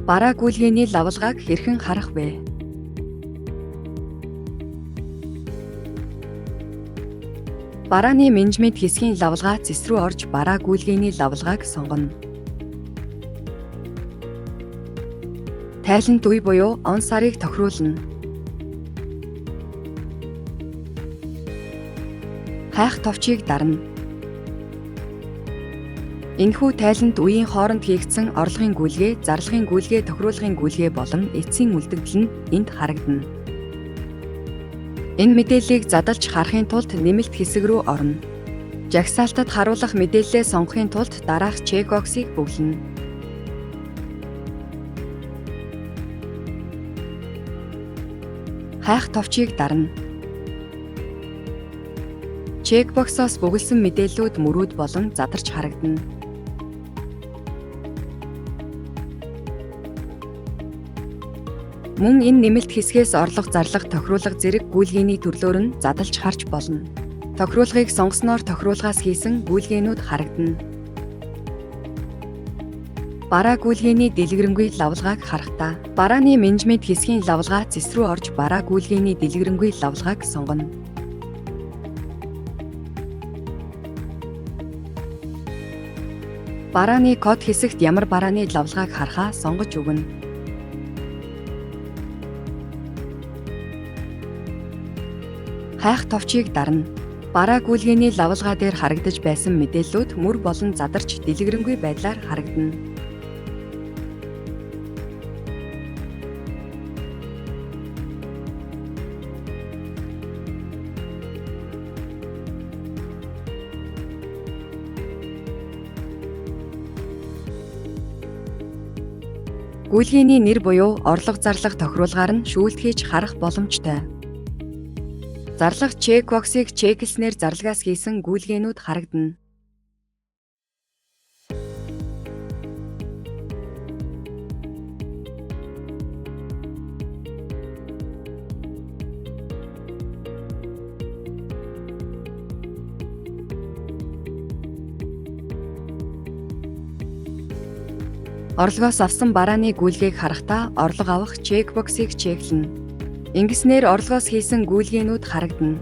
Бараа гүйлгээний лавлгааг хэрхэн харах вэ? Барааны менежмент хэсгийн лавлгаа цэс рүү орж бараа гүйлгээний лавлгааг сонгоно. Тайлант үе буюу он сарыг тохируулна. Хайх товчийг дарна. Энэхүү тайлант үеийн хооронд хийгдсэн орлогын гүйлгээ, зарлагын гүйлгээ, тохируулгын гүйлгээ болон эцсийн үлдэгдэл нь энд харагдана. Энэ мэдээллийг задалж харахын тулд нэмэлт хэсэг рүү орно. Жагсаалтад харуулах мэдээллээ сонгохын тулд дараах чекбоксыг бүглэнэ. Хайх товчийг дарна. Чекбоксоос бүгэлсэн мэдээллүүд мөрүүд болон задарч харагдана. Мөн энэ нэмэлт хэсгээс орлого, зарлага, тохируулга зэрэг гүйлгээний төрлөөр нь задалж харж болно. Тохируулгыг сонгосноор тохируулгаас хийсэн гүйлгээнүүд харагдана. Бараа гүйлгээний дэлгэрэнгүй лавлгааг харахдаа барааны менежмент хэсгийн лавлгаа цэс рүү орж бараа гүйлгээний дэлгэрэнгүй лавлгааг сонгоно. Барааны код хэсэгт ямар барааны лавлгааг харахаа сонгож өгнө. Хайх товчийг дарна. Бараа гүйлгээний лавлгаа дээр харагдаж байсан мэдээллүүд мөр болон задарч дэлгэрэнгүй байдлаар харагдана. Гүйлгээний нэр буюу орлого зарлага тохируулгаар нь шүүлтгийж харах боломжтой. Зарлага чекбоксыг чеклснээр зарлагаас хийсэн гүйлгээнүүд харагдана. Орлогоос авсан барааны гүйлгээг харахдаа орлого авах чекбоксыг чеклэнэ. Ингэснээр орлогоос хийсэн гүйлгээнүүд харагдана.